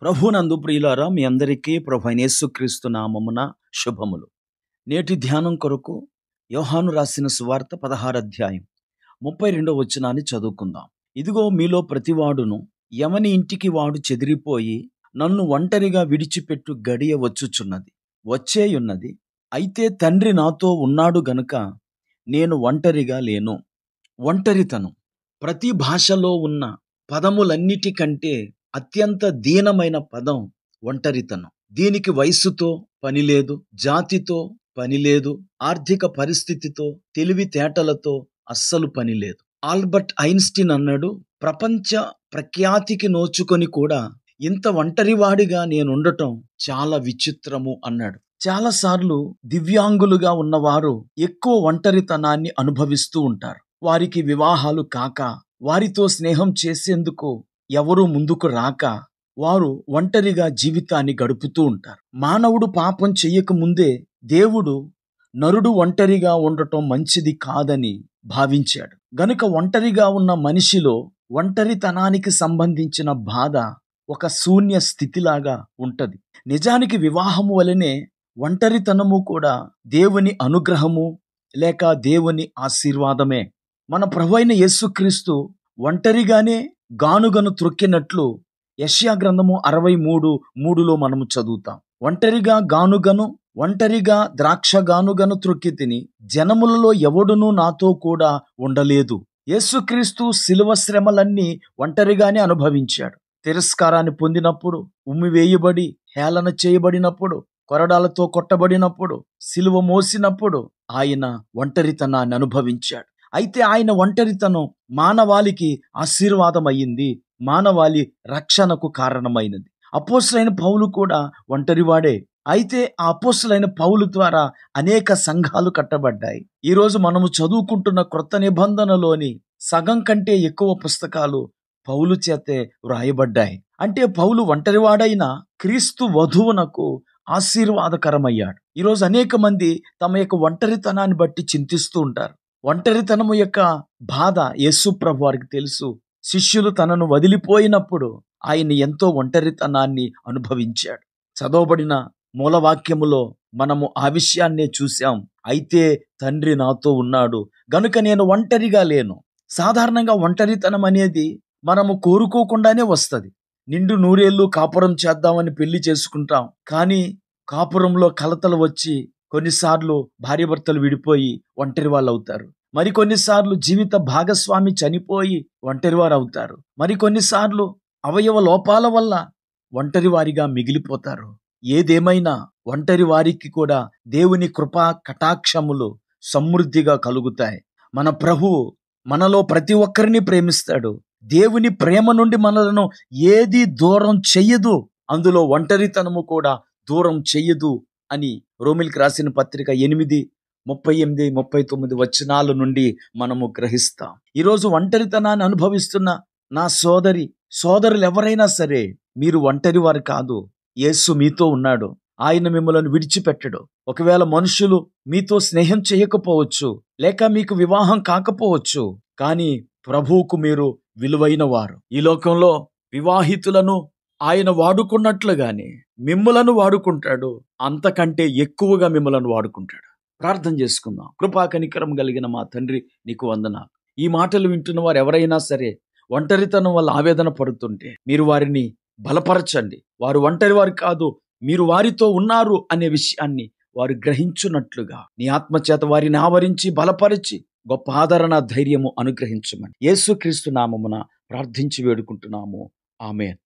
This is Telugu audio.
ప్రభునందు ప్రియులారా, మీ అందరికీ ప్రభు యేసుక్రీస్తు నామమున శుభములు. నేటి ధ్యానం కొరకు యోహాను రాసిన సువార్త 16వ అధ్యాయం 32వ వచనాన్ని చదువుకుందాం. ఇదిగో మీలో ప్రతివాడును ఎవని ఇంటికి వాడు చెదిరిపోయి నన్ను ఒంటరిగా విడిచిపెట్టు గడియ వచ్చుచున్నది, వచ్చేయున్నది. అయితే తండ్రి నాతో ఉన్నాడు గనుక నేను ఒంటరిగా లేను. ఒంటరితనం ప్రతి భాషలో ఉన్న పదములన్నిటికంటే అత్యంత దీనమైన పదం ఒంటరితనం. దీనికి వయస్సుతో పని లేదు, జాతితో పని లేదు, ఆర్థిక పరిస్థితితో, తెలివితేటలతో అస్సలు పని లేదు. ఆల్బర్ట్ ఐన్స్టీన్ అన్నాడు, ప్రపంచ ప్రఖ్యాతికి నోచుకొని కూడా ఇంత ఒంటరివాడిగా నేనుండటం చాలా విచిత్రము అన్నాడు. చాలాసార్లు దివ్యాంగులుగా ఉన్నవారు ఎక్కువ ఒంటరితనాన్ని అనుభవిస్తూ ఉంటారు. వారికి వివాహాలు కాక, వారితో స్నేహం చేసేందుకు ఎవరూ ముందుకు రాక వారు ఒంటరిగా జీవితాన్ని గడుపుతూ ఉంటారు. మానవుడు పాపం చెయ్యక ముందే దేవుడు నరుడు ఒంటరిగా ఉండటం మంచిది కాదని భావించాడు. గనుక ఒంటరిగా ఉన్న మనిషిలో ఒంటరితనానికి సంబంధించిన బాధ ఒక శూన్య స్థితిలాగా ఉంటది. నిజానికి వివాహము వలనే ఒంటరితనము కూడా దేవుని అనుగ్రహము లేక దేవుని ఆశీర్వాదమే. మన ప్రభువైన యేసుక్రీస్తు ఒంటరిగానే గానుగను త్రొక్కినట్లు యెషయా గ్రంథము 63:3లో మనము చదువుతాం. ఒంటరిగా గానుగను, ఒంటరిగా ద్రాక్ష గానుగను త్రొక్కి తిని జనములలో ఎవడునూ నాతో కూడా ఉండలేదు. యేసుక్రీస్తు శిలువ శ్రమలన్నీ ఒంటరిగానే అనుభవించాడు. తిరస్కారాన్ని పొందినప్పుడు, ఉమ్మివేయబడి హేళన చేయబడినప్పుడు, కొరడాలతో కొట్టబడినప్పుడు, శిలువ మోసినప్పుడు ఆయన ఒంటరితనాన్ని అనుభవించాడు. అయితే ఆయన ఒంటరితనం మానవాళికి ఆశీర్వాదమయ్యింది, మానవాళి రక్షణకు కారణమైనది. అపోస్తలుడైన పౌలు కూడా ఒంటరివాడే. అయితే ఆ అపోస్తలుడైన పౌలు ద్వారా అనేక సంఘాలు కట్టబడ్డాయి. ఈరోజు మనము చదువుకుంటున్న క్రొత్త నిబంధనలోని సగం కంటే ఎక్కువ పుస్తకాలు పౌలు చేతే వ్రాయబడ్డాయి. అంటే పౌలు ఒంటరివాడైన క్రీస్తు వధువునకు ఆశీర్వాదకరమయ్యాడు. ఈరోజు అనేక మంది తమ యొక్క ఒంటరితనాన్ని బట్టి చింతిస్తూ ఉంటారు. ఒంటరితనము యొక్క బాధ యేసు ప్రభు వారికి తెలుసు. శిష్యులు తనను వదిలిపోయినప్పుడు ఆయన ఎంతో ఒంటరితనాన్ని అనుభవించాడు. చదవబడిన మూలవాక్యములో మనము ఆ విషయాన్నే చూశాం. అయితే తండ్రి నాతో ఉన్నాడు గనుక నేను ఒంటరిగా లేను. సాధారణంగా ఒంటరితనం అనేది మనము కోరుకోకుండానే వస్తుంది. నిండు నూరేళ్ళు కాపురం చేద్దామని పెళ్లి చేసుకుంటాం. కానీ కాపురంలో కలతలు వచ్చి కొన్నిసార్లు భార్యాభర్తలు విడిపోయి ఒంటరి వాళ్ళు అవుతారు. మరికొన్నిసార్లు జీవిత భాగస్వామి చనిపోయి ఒంటరివారు అవుతారు. మరికొన్నిసార్లు అవయవ లోపాల వల్ల ఒంటరి వారిగా మిగిలిపోతారు. ఏదేమైనా ఒంటరి వారికి కూడా దేవుని కృపా కటాక్షములు సమృద్ధిగా కలుగుతాయి. మన ప్రభువు మనలో ప్రతి ఒక్కరిని ప్రేమిస్తాడు. దేవుని ప్రేమ నుండి మనలను ఏది దూరం చెయ్యదు, అందులో ఒంటరితనము కూడా దూరం చెయ్యదు అని రోమిలికి రాసిన పత్రిక 8:38-39 వచనాల నుండి మనము గ్రహిస్తాం. ఈరోజు ఒంటరితనాన్ని అనుభవిస్తున్న నా సోదరులు ఎవరైనా సరే, మీరు ఒంటరి వారు కాదు. యేసు మీతో ఉన్నాడు. ఆయన మిమ్మల్ని విడిచిపెట్టడు. ఒకవేళ మనుషులు మీతో స్నేహం చేయకపోవచ్చు, లేక మీకు వివాహం కాకపోవచ్చు, కానీ ప్రభువుకు మీరు విలువైన వారు. ఈ లోకంలో వివాహితులను ఆయన వాడుకున్నట్లుగానే మిమ్మలను వాడుకుంటాడు. అంతకంటే ఎక్కువగా మిమ్మలను వాడుకుంటాడు. ప్రార్థన చేసుకుందాం. కృపా కనికరం కలిగిన మా తండ్రి, నీకు వందనాలు. ఈ మాటలు వింటున్న వారు ఎవరైనా సరే ఒంటరితనం వల్ల ఆవేదన పడుతుంటే మీరు వారిని బలపరచండి. వారు ఒంటరి వారు కాదు, మీరు వారితో ఉన్నారు అనే విషయాన్ని వారు గ్రహించున్నట్లుగా నీ ఆత్మచేత వారిని ఆవరించి బలపరిచి గొప్ప ఆదరణ ధైర్యము అనుగ్రహించమని యేసుక్రీస్తు నామమున ప్రార్థించి వేడుకుంటున్నాము. ఆమేన్.